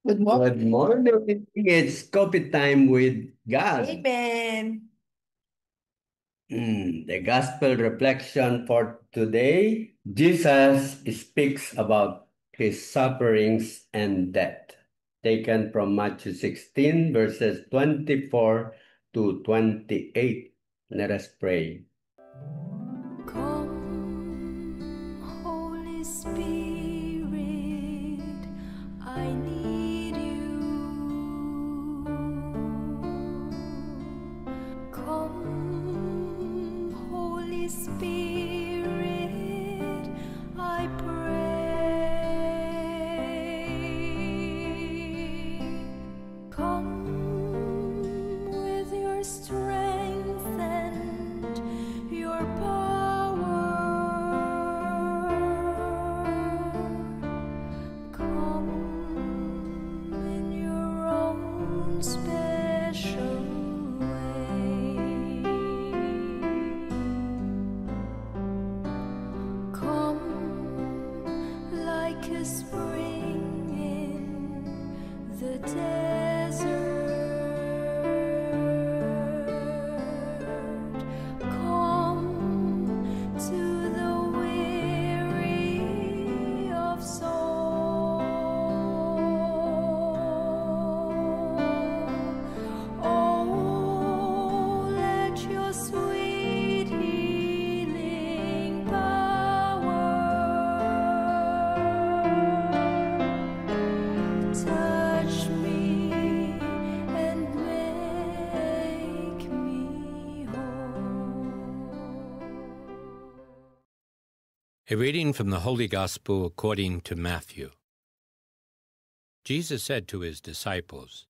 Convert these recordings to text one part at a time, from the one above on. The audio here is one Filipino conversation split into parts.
Good morning. Good morning. It's coffee time with God. Amen. The gospel reflection for today, Jesus speaks about his sufferings and death, taken from Matthew 16, verses 24 to 28. Let us pray. Come, Holy Spirit, I need you. Come, Holy Spirit, I pray. Come with your strength and your power. Come in your own special way. Come like a spring in the desert. Come to the weary of soul. Oh, let your sweet healing power touch me and make me whole. A reading from the Holy Gospel according to Matthew. Jesus said to his disciples,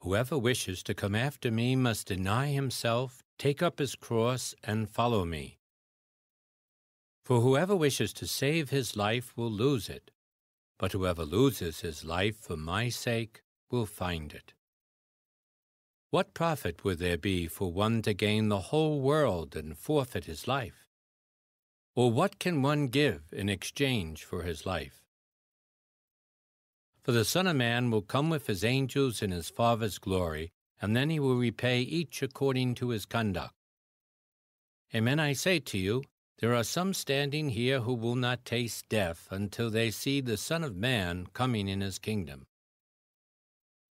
"Whoever wishes to come after me must deny himself, take up his cross, and follow me. For whoever wishes to save his life will lose it, but whoever loses his life for my sake will find it. What profit would there be for one to gain the whole world and forfeit his life? Or what can one give in exchange for his life? For the Son of Man will come with his angels in his Father's glory, and then he will repay each according to his conduct. Amen, I say to you, there are some standing here who will not taste death until they see the Son of Man coming in his kingdom."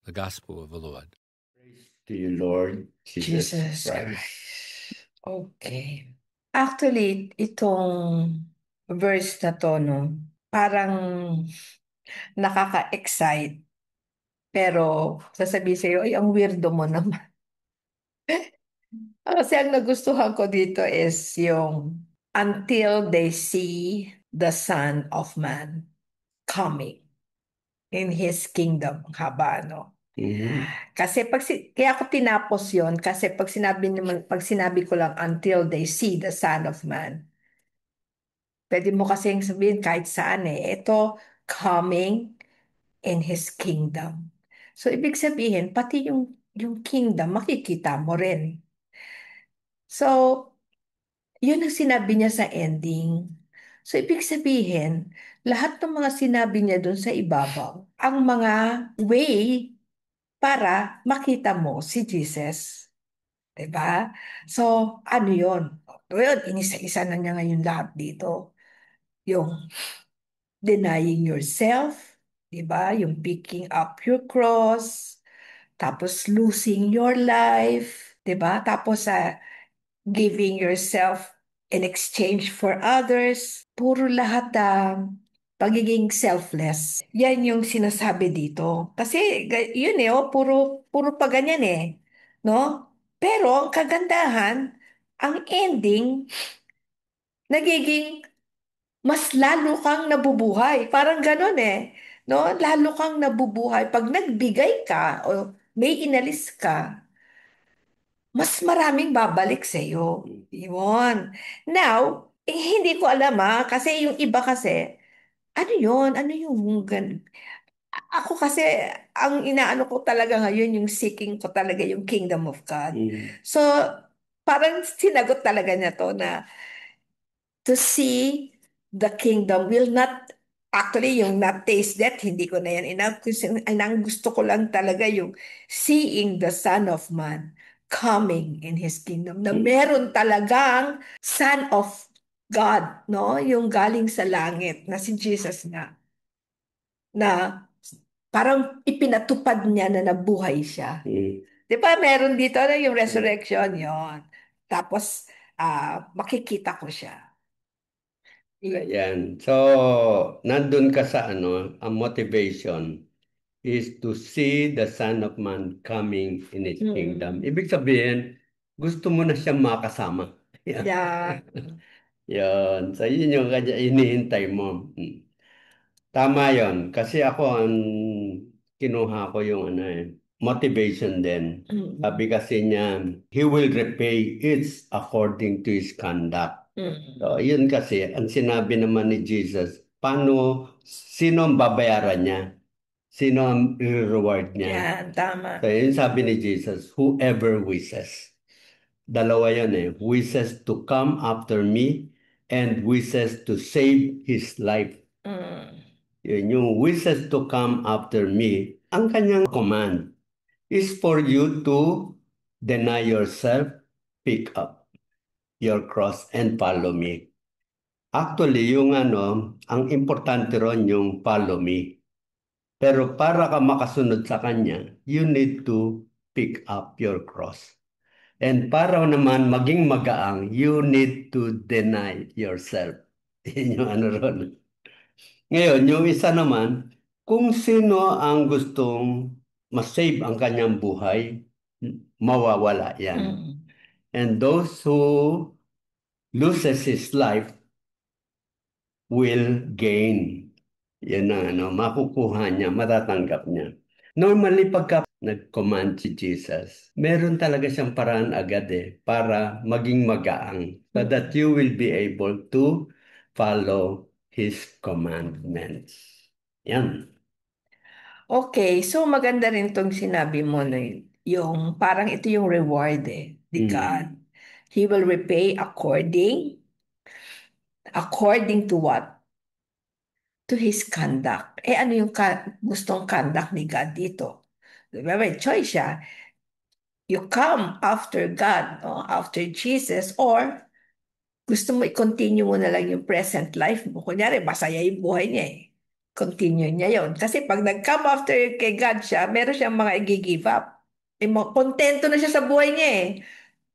The Gospel of the Lord. Praise to you, Lord Jesus Jesus Christ. Christ. Okay. Actually, itong verse na to, no, parang nakaka-excite. Pero sasabihin sa'yo, ay, ang weirdo mo naman. Kasi ang nagustuhan ko dito is yung until they see the Son of Man coming in His kingdom. Ang haba, no? Kasi kaya ako tinapos yon kasi pag sinabi ko lang until they see the Son of Man, pwede mo kasing sabihin kahit saan eh. Ito, coming in His kingdom. So, ibig sabihin, pati yung kingdom, makikita mo rin. So, yun ang sinabi niya sa ending. So, ibig sabihin, lahat ng mga sinabi niya doon sa ibabaw, ang mga way para makita mo si Jesus. 'Di ba? So, ano yun? Well, inisa-isa na niya ngayon lahat dito. Yung denying yourself, 'di ba? Yung picking up your cross, tapos losing your life, 'di ba? Tapos giving yourself in exchange for others. Puro lahat pagiging selfless. Yan yung sinasabi dito. Kasi yun eh, oh, puro pa ganyan eh. No? Pero ang kagandahan, ang ending, nagiging mas lalo kang nabubuhay. Parang ganon eh. No? Lalo kang nabubuhay. Pag nagbigay ka o may inalis ka, mas maraming babalik sa iyo. Yun. Now, hindi ko alam kasi yung iba kasi, ano yun? Ano yung Ako kasi, ang inaano ko talaga ngayon, yung seeking ko talaga yung kingdom of God. So, parang sinagot talaga niya to na to see the kingdom will not Actually, yung not taste that, hindi ko na yan enough. Kasi ang gusto ko lang talaga yung seeing the Son of Man coming in His kingdom. Na meron talagang Son of God, no? Yung galing sa langit, na si Jesus nga, na parang ipinatupad niya na nabuhay siya. Mm. Di ba meron dito na yung resurrection yon. Tapos, makikita ko siya. Ayan. So, nandun ka sa ano, ang motivation is to see the Son of Man coming in His kingdom. Ibig sabihin, gusto mo na siyang makasama. Yan. Yeah. Yun. So, yun yung kanya inihintay mo. Tama yon. Kasi ako, ang kinuha ko yung ano motivation din. Sabi kasi niya, He will repay it according to His conduct. So, yun kasi, ang sinabi naman ni Jesus, sino ang babayaran niya? Sino ang reward niya? Yan, tama. So, yun sabi ni Jesus, whoever wishes. Dalawa yun wishes to come after me and wishes to save his life. Yun, yung wishes to come after me, ang kanyang command is for you to deny yourself, pick up your cross, and follow me. Actually, yung ang importante ron yung follow me. Pero para ka makasunod sa kanya, you need to pick up your cross. And para naman maging magaang, you need to deny yourself. Yun yung ano ron. Ngayon, yung isa naman, kung sino ang gustong masave ang kanyang buhay, mawawala yan. And those who loses his life will gain. Yan ang makukuha niya, matatanggap niya. Normally, pagka nag-command si Jesus, meron talaga siyang paraan agad para maging magaang so that you will be able to follow His commandments. Yan. Okay, so maganda rin tong sinabi mo na yung parang ito yung reward ni God. He will repay according to what? To His conduct. Ano yung gustong conduct ni God dito? Diba, may choice siya. You come after God, no? After Jesus, or gusto mo i-continue mo na lang yung present life mo. Kunyari, masaya yung buhay niya eh. Continue niya yon. Kasi pag nag-come after kay God siya, meron siyang mga i-give up. Kontento na siya sa buhay niya eh.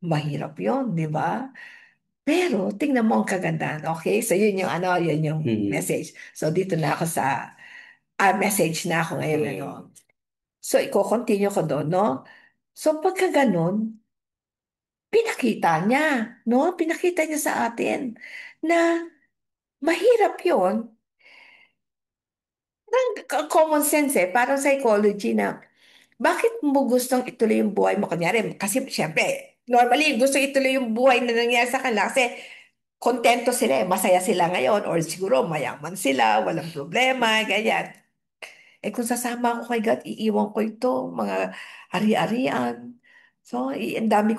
Mahirap yon, di ba? Pero, tingnan mo ang kagandahan. Okay? So, yun yung yun yung message. So, dito na ako sa, message na ako ngayon. So, i-continue ko doon, no? So, pagka ganun, pinakita niya, no? Pinakita niya sa atin na mahirap yon. Common sense parang psychology na bakit mo gustong ituloy yung buhay mo? Kunyari, kasi syempre, normally gusto ituloy yung buhay na nangyari sa kanila kasi kontento sila masaya sila ngayon or siguro mayaman sila, walang problema, ganyan. Kung sasama ako kay God, iiwan ko ito, mga ari-arian. So, ang dami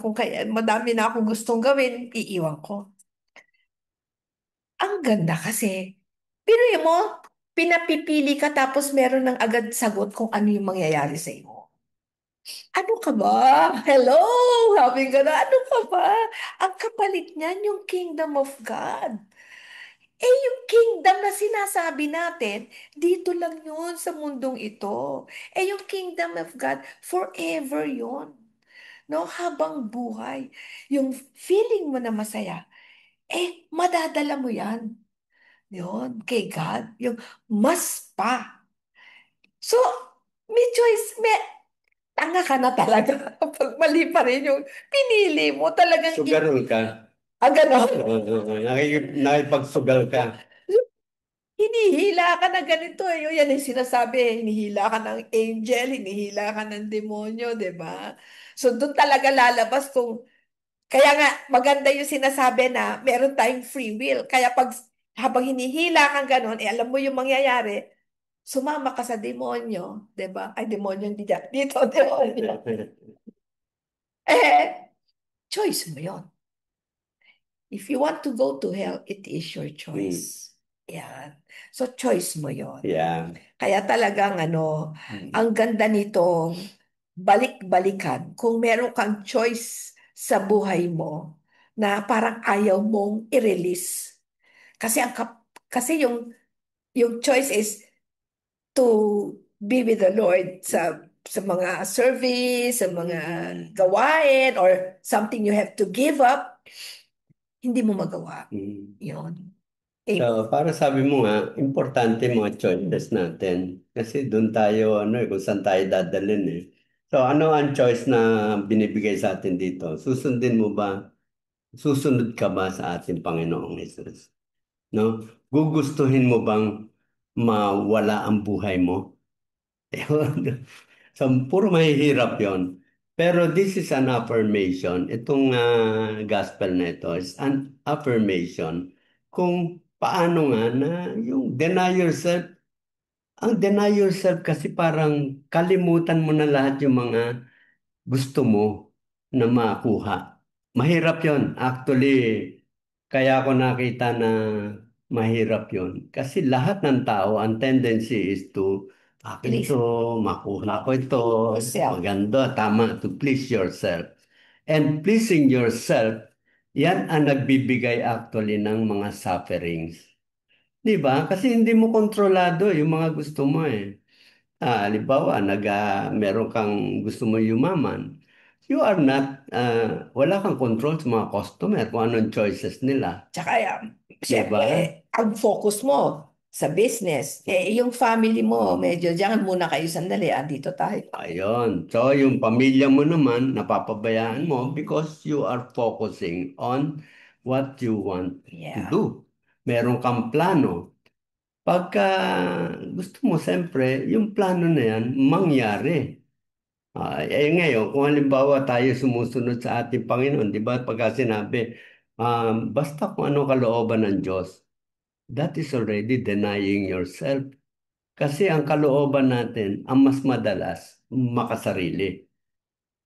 madami na akong gustong gawin, iiwan ko. Ang ganda kasi. Pero mo, pinapipili ka tapos meron ng agad sagot kung ano yung mangyayari sa iyo. Ano ka ba? Hello! Sabi ka na, ano ka ba? Ang kapalit niyan yung kingdom of God. Yung kingdom na sinasabi natin, dito lang yun sa mundong ito. Yung kingdom of God, forever yun. No, habang buhay. Yung feeling mo na masaya, madadala mo yan. Yun, kay God. Yung mas pa. So, may choice. Tanga ka na talaga. Pag mali pa rin yung pinili mo, talagang Sugarol ka. Ganon. Nakipagsugal ka. Hinihila ka na ganito Yung yan yung sinasabi. Hinihila ka ng angel, hinihila ka ng demonyo, di ba? So, doon talaga lalabas kung kaya nga, maganda yung sinasabi na meron tayong free will. Kaya habang hinihila kang ganon, alam mo yung mangyayari, sumama ka sa demonyo, di ba? Ay, demonyo, hindi dyan. Dito, demonyo. Choice mo yon. If you want to go to hell, it is your choice. Yan. So, choice mo yon. Yeah. Kaya talagang ang ganda nitong balik-balikan. Kung meron kang choice sa buhay mo na parang ayaw mong i-release. Kasi kasi yung choice is to be with the Lord sa mga service, sa mga gawain, or something you have to give up, hindi mo magawa. Mm. Yun. So, para sabi mo nga, importante mga choices natin. Kasi doon tayo, kung saan tayo dadalhin eh. So, ano ang choice na binibigay sa atin dito? Susundin mo ba? Susunod ka ba sa ating Panginoong Hesus? No? Gugustuhin mo bang mawala ang buhay mo? So, puro mahihirap yon. Pero this is an affirmation. Itong gospel na ito is an affirmation kung paano nga na yung deny yourself. Ang deny yourself kasi parang kalimutan mo na lahat yung mga gusto mo na makuha. Mahirap yon. Actually, kaya ako nakita na mahirap yon. Kasi lahat ng tao, ang tendency is to, akin Please. to, makuha ko ito, Yourself. maganda, tama, to please yourself. And pleasing yourself, yan ang nagbibigay actually ng mga sufferings. Di ba? Kasi hindi mo kontrolado yung mga gusto mo eh. Halimbawa, meron kang gusto mo yumaman. You are not, wala kang control sa mga customer kung anong choices nila. Tsaka, Diba? syempre, ang focus mo sa business. Yung family mo, medyo diyan muna kayo sandali. Dito tayo. Ayun. So, yung pamilya mo naman, napapabayaan mo because you are focusing on what you want to Yeah. do. Meron kang plano. Pagka gusto mo, siyempre, yung plano na yan, mangyari. Ngayon, kung halimbawa tayo sumusunod sa ating Panginoon, di ba, pagka sinabi, basta kung ano kalooban ng Diyos, that is already denying yourself. Kasi ang kalooban natin, ang mas madalas, makasarili.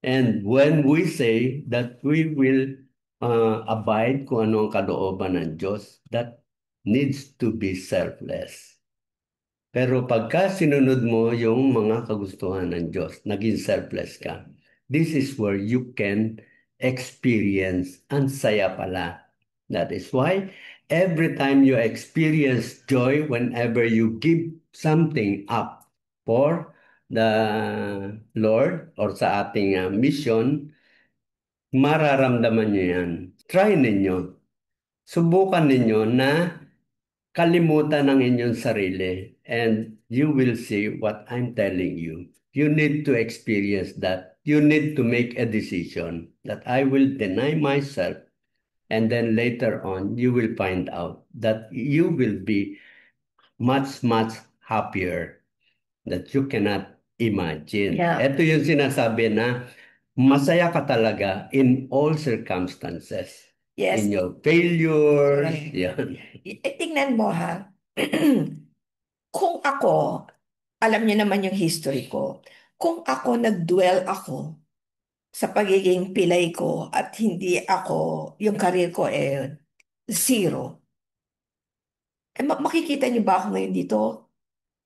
And when we say that we will abide kung ano ang kalooban ng Diyos, that needs to be selfless. Pero pagka sinunod mo yung mga kagustuhan ng Diyos, naging selfless ka, this is where you can experience ang saya pala. That is why every time you experience joy, whenever you give something up for the Lord or sa ating mission, mararamdaman nyo yan. Try ninyo. Subukan ninyo na kalimutan ang inyong sarili and you will see what I'm telling you. You need to experience that. You need to make a decision that I will deny myself and then later on you will find out that you will be much, much happier that you cannot imagine. Yeah. Ito yung sinasabi na masaya ka talaga in all circumstances. Yes. In your failures, Correct. yan. Tingnan mo ha. Kung ako, alam niyo naman yung history ko. Kung ako nag-dwell ako sa pagiging pilay ko at hindi ako, yung career ko zero. Makikita niyo ba ako ngayon dito?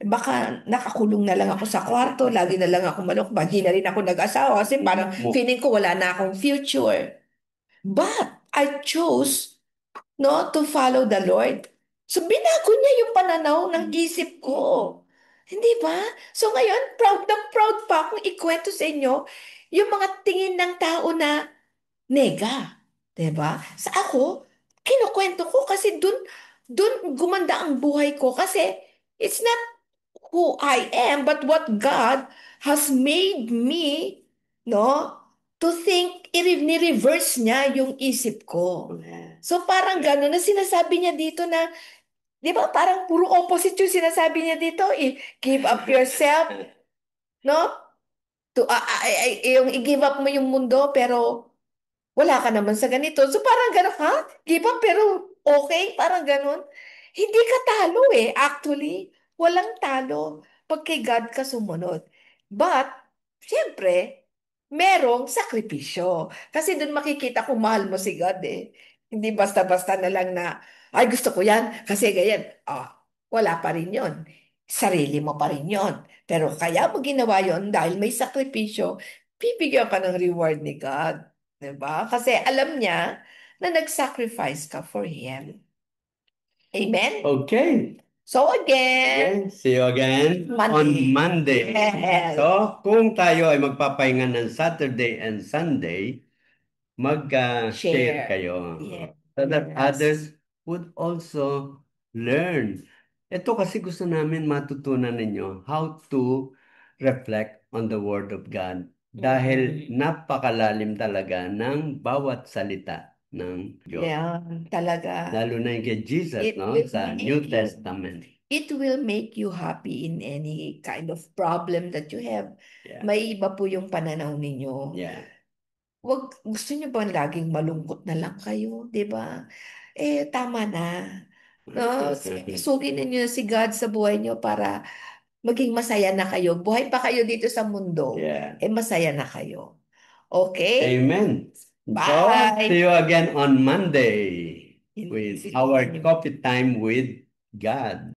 Baka nakakulong na lang ako sa kwarto, lagi na lang ako malok, hindi na rin ako nag-asawa kasi parang feeling ko wala na akong future. But I chose to follow the Lord. So binago niya yung pananaw ng isip ko. Hindi ba? So ngayon, proud na proud pa akong ikwento sa inyo yung mga tingin ng tao na nega. 'Di ba? Sa ako, kinukwento ko kasi dun gumanda ang buhay ko kasi it's not who I am, but what God has made me, no? To think, ni-reverse niya yung isip ko. So parang gano'n na sinasabi niya dito na, di ba parang puro opposite yung sinasabi niya dito, give up yourself, no? Yung i-give up mo yung mundo, pero wala ka naman sa ganito. So parang gano'n, ha? Give up pero okay? Parang gano'n. Hindi ka talo actually. Walang talo pag kay God ka sumunod. But, siyempre, merong sakripisyo. Kasi doon makikita kung mahal mo si God. Hindi basta-basta na lang na Ay, gusto ko yan. Kasi ganyan. Wala pa rin yon. Sarili mo pa rin yon. Pero kaya mo ginawa yon dahil may sakripisyo, bibigyan ka ng reward ni God. Diba? Kasi alam niya na nag-sacrifice ka for Him. Amen? Okay. So again, Okay. See you again on Monday. Yes. So, kung tayo ay magpapahinga ng Saturday and Sunday, mag-share Share. kayo. Yes. So that Yes. others would also learn. Ito kasi gusto namin matutunan ninyo how to reflect on the Word of God. Dahil napakalalim talaga ng bawat salita ng Diyos. Yeah, talaga. Lalo na yung kay Jesus, It no? will Sa make New you- Testament. It will make you happy in any kind of problem that you have. Yeah. May iba po yung pananaw ninyo. Yeah. Gusto niyo ba laging malungkot na lang kayo, 'di ba? Tama na. No, sugin ninyo si God sa buhay niyo para maging masaya na kayo. Buhay pa kayo dito sa mundo. Yeah. Masaya na kayo. Okay? Amen. So, Bye. see you again on Monday In- with our coffee time with God.